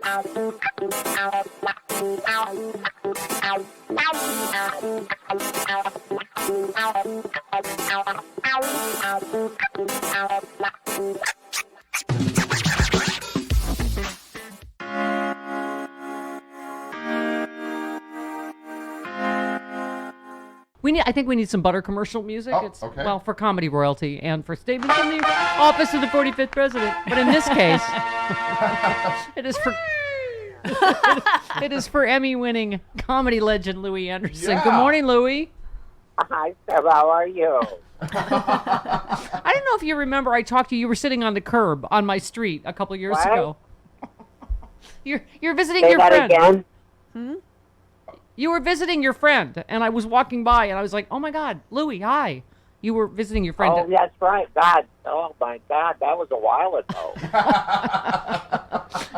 I think we need some butter commercial music. Oh, It's okay. Well, for comedy royalty and for statements from the office of the 45th president. But in this case, it is for it is for Emmy-winning comedy legend Louie Anderson. Yeah. Good morning, Louie. Hi, Seb. How are you? I don't know if you remember, I talked to you. You were sitting on the curb on my street a couple years What? ago. You're visiting Say your that friend. again? You were visiting your friend, and I was walking by, and I was like, "Oh my God, Louie, hi!" You were visiting your friend. Oh, that's right. God. Oh, my God. That was a while ago.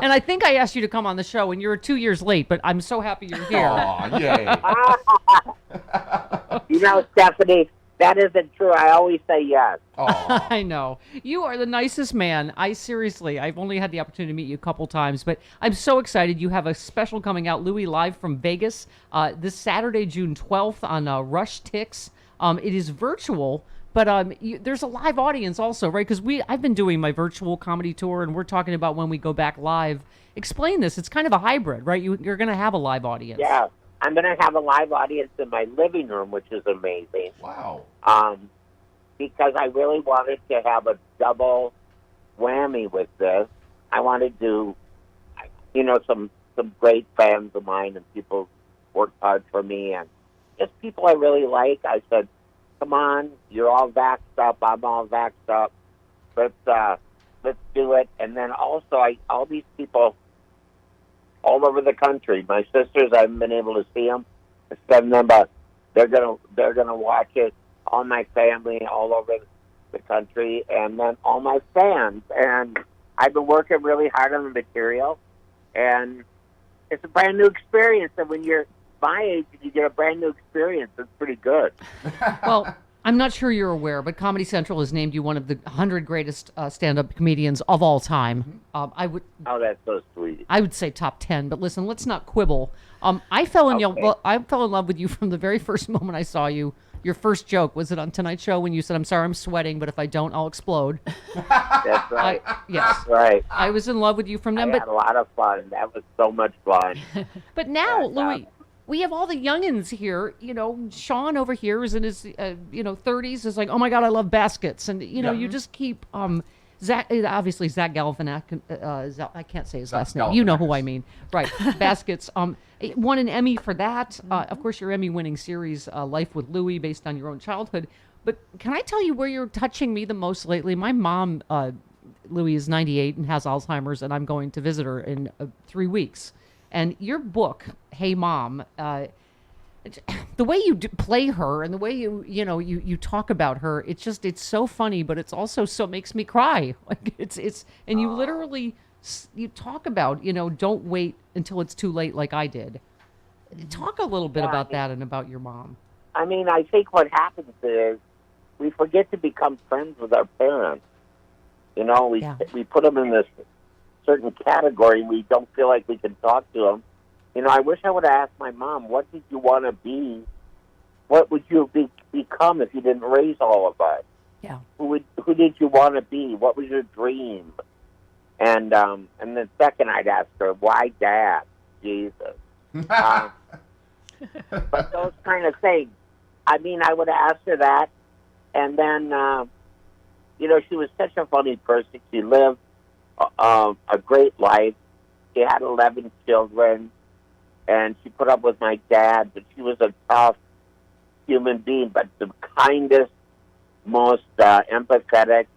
And I think I asked you to come on the show, and you're 2 years late, but I'm so happy you're here. Aw, yay. You know, Stephanie, that isn't true. I always say yes. Aw. I know. You are the nicest man. I've only had the opportunity to meet you a couple times, but I'm so excited. You have a special coming out, Louie, live from Vegas, this Saturday, June 12th on Rush Tix. It is virtual, but there's a live audience also, right? Because I've been doing my virtual comedy tour, and we're talking about when we go back live. Explain this. It's kind of a hybrid, right? You're going to have a live audience. Yeah. I'm going to have a live audience in my living room, which is amazing. Wow. Because I really wanted to have a double whammy with this. I wanted to, some great fans of mine and people worked hard for me and just people I really like. I said, come on, you're all vaxxed up, I'm all vaxxed up. Let's do it. And then also, all these people all over the country, my sisters, I haven't been able to see them, send them, but they're gonna watch it. All my family all over the country, and then all my fans. And I've been working really hard on the material, and it's a brand new experience. And when you're my age and you get a brand new experience, it's pretty good. Well, I'm not sure you're aware, but Comedy Central has named you one of the 100 greatest stand-up comedians of all time. Oh, that's so sweet. I would say top 10, but listen, let's not quibble. I fell in love with you from the very first moment I saw you. Your first joke, was it on Tonight's Show when you said, "I'm sorry, I'm sweating, but if I don't, I'll explode"? That's right. Yes. That's right. I was in love with you from then. I had a lot of fun. That was so much fun. But now, Louie, we have all the youngins here. Sean over here is in his 30s. Is like, oh my God, I love baskets, and you just keep Zach Galifianakis. I can't say his last name. You know who I mean, right? Baskets. Won an Emmy for that. Of course, your Emmy-winning series, Life with Louie, based on your own childhood. But can I tell you where you're touching me the most lately? My mom, Louie, is 98 and has Alzheimer's, and I'm going to visit her in 3 weeks. And your book, Hey Mom, the way you play her and the way you talk about her, it's so funny, but it's also so makes me cry. Like and you literally you talk about don't wait until it's too late like I did. Talk a little bit about that and about your mom. I mean, I think what happens is we forget to become friends with our parents. We put them in this certain category. We don't feel like we can talk to them. I wish I would have asked my mom, what did you want to be? What would you become if you didn't raise all of us? Yeah. Who did you want to be? What was your dream? And then second, I'd ask her, why Dad? Jesus. But those kind of things. I mean, I would have asked her that. And then, she was such a funny person. She lived a great life. She had 11 children. And she put up with my dad, but she was a tough human being, but the kindest, most empathetic,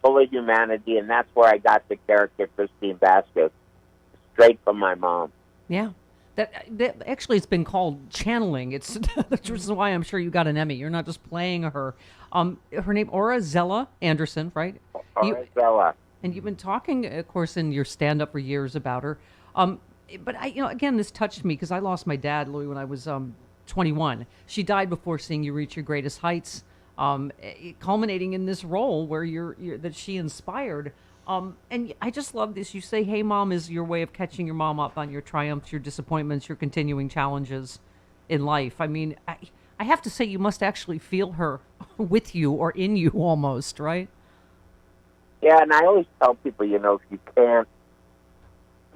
full of humanity, and that's where I got the character Christine Vasquez, straight from my mom. Yeah. That actually, it's been called channeling. It's which is why I'm sure you got an Emmy. You're not just playing her. Her name, Aura Zella Anderson, right? Aura Zella. And you've been talking, of course, in your stand-up for years about her. But again, this touched me because I lost my dad, Louie, when I was 21. She died before seeing you reach your greatest heights, culminating in this role where that she inspired. And I just love this. You say, "Hey, Mom," is your way of catching your mom up on your triumphs, your disappointments, your continuing challenges in life. I mean, I have to say, you must actually feel her with you or in you almost, right? Yeah, and I always tell people, if you can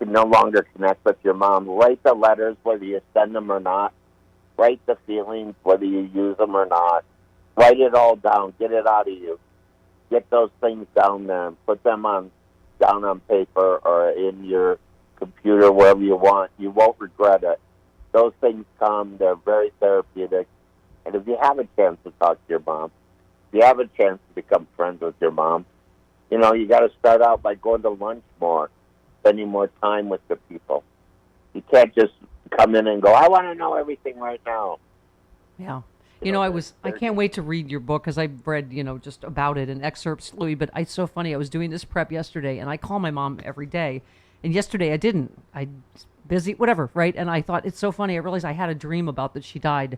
no longer connect with your mom, write the letters, whether you send them or not. Write the feelings, whether you use them or not. Write it all down. Get it out of you. Get those things down there and put them down on paper or in your computer, wherever you want. You won't regret it. Those things come. They're very therapeutic. And if you have a chance to talk to your mom, if you have a chance to become friends with your mom, you got to start out by going to lunch more, spending more time with the people. You can't just come in and go, I want to know everything right now. Yeah. I can't wait to read your book because I've read, just about it and excerpts, Louie, but it's so funny. I was doing this prep yesterday and I call my mom every day. And yesterday I didn't. I was busy, whatever, right? And I thought, it's so funny. I realized I had a dream about that she died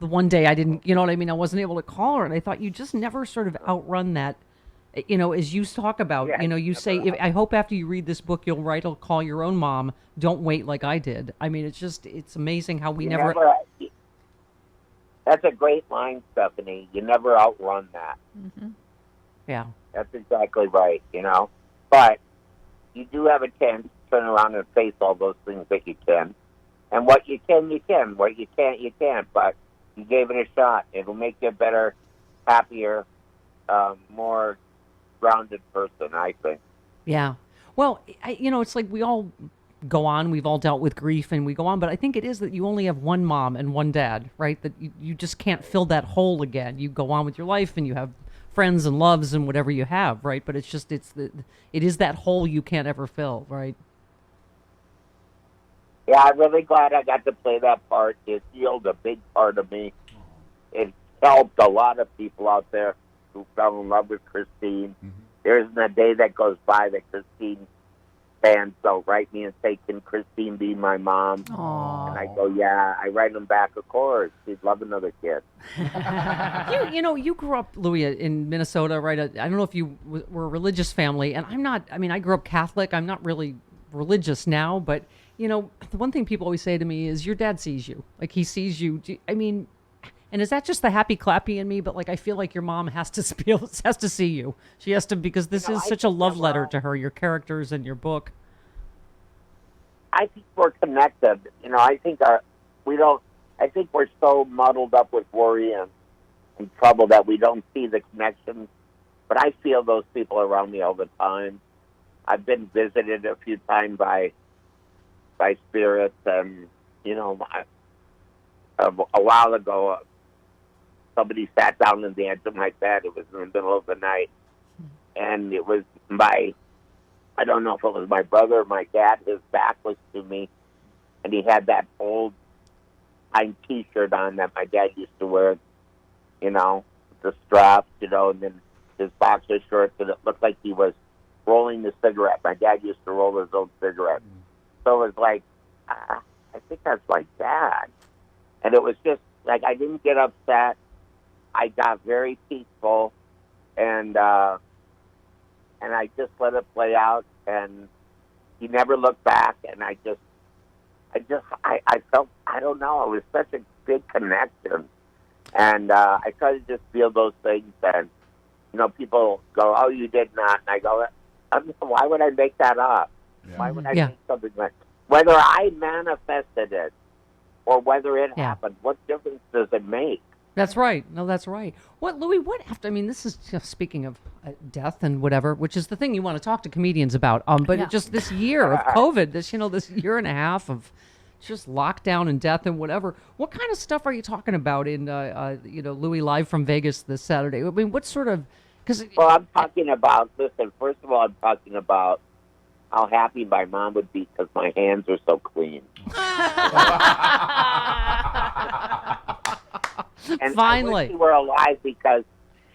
the one day I didn't, you know what I mean? I wasn't able to call her. And I thought, you just never sort of outrun that, as you talk about, Yeah, you say, I hope after you read this book, you'll write or call your own mom. Don't wait like I did. I mean, it's amazing how we never. That's a great line, Stephanie. You never outrun that. Mm-hmm. Yeah. That's exactly right, But you do have a chance to turn around and face all those things that you can. And what you can, you can. What you can't, you can't. But you gave it a shot. It'll make you a better, happier, more grounded person, I think. Yeah. Well, it's like we all go on. We've all dealt with grief and we go on. But I think it is that you only have one mom and one dad, right? That you just can't fill that hole again. You go on with your life and you have friends and loves and whatever you have, right? But it is that hole you can't ever fill, right? Yeah, I'm really glad I got to play that part. It healed a big part of me. It helped a lot of people out there who fell in love with Christine. Mm-hmm. There isn't a day that goes by that Christine fans don't write me and say, can Christine be my mom? Aww. And I go, yeah. I write them back, of course. She'd love another kid. You grew up, Louie, in Minnesota, right? I don't know if you were a religious family, and I'm not. I mean, I grew up Catholic. I'm not really religious now, but the one thing people always say to me is, your dad sees you. Like, he sees you. I mean, and is that just the happy clappy in me? But like, I feel like your mom has to see you. She has to, because this is such a love letter to her, your characters and your book. I think we're connected. I think I think we're so muddled up with worry and trouble that we don't see the connections. But I feel those people around me all the time. I've been visited a few times by spirits, and a while ago, somebody sat down on the edge of my bed. It was in the middle of the night, and it was I don't know if it was my brother or my dad. His back was to me, and he had that old time T-shirt on that my dad used to wear, the straps, and then his boxer shorts, and it looked like he was rolling the cigarette. My dad used to roll his own cigarette. So it was like, I think that's my dad. And it was just like, I didn't get upset. I got very peaceful, and I just let it play out. And he never looked back. And I felt, I don't know, it was such a big connection. And I try to just feel those things. And people go, "Oh, you did not," and I go, "Why would I make that up? Yeah. Why would I make something like whether I manifested it or whether it happened? What difference does it make?" That's right. No, that's right. Louie, this is speaking of death and whatever, which is the thing you want to talk to comedians about. But just this year of COVID, this year and a half of just lockdown and death and whatever. What kind of stuff are you talking about in, Louie Live from Vegas this Saturday? I mean, what sort of, Well, I'm talking about, listen, first of all, I'm talking about how happy my mom would be because my hands are so clean. And finally, I wish she were alive because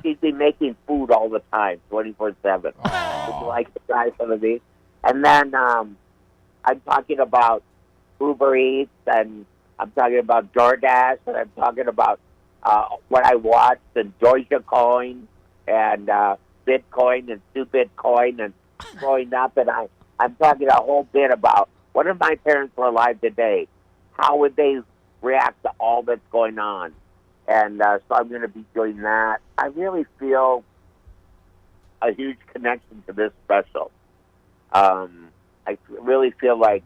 she'd be making food all the time, 24/7. Would you like to try some of these? And then I'm talking about Uber Eats, and I'm talking about DoorDash, and I'm talking about what I watched, and Dogecoin, and Bitcoin, and Bitcoin, and growing up, and I'm talking a whole bit about what if my parents were alive today? How would they react to all that's going on? And so I'm going to be doing that. I really feel a huge connection to this special. I really feel like,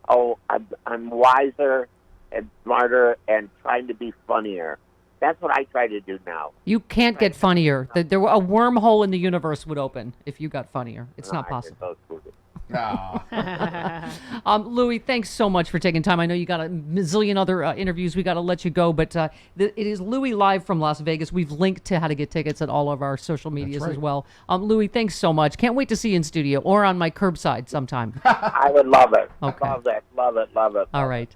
I'm wiser and smarter and trying to be funnier. That's what I try to do now. You can't get funnier. A wormhole in the universe would open if you got funnier. It's not possible. No. Louie, thanks so much for taking time. I know you got a bazillion other interviews. We got to let you go, but it is Louie live from Las Vegas. We've linked to how to get tickets at all of our social medias as well. Louie, thanks so much. Can't wait to see you in studio or on my curbside sometime. I would love it. Okay. Love it. All right.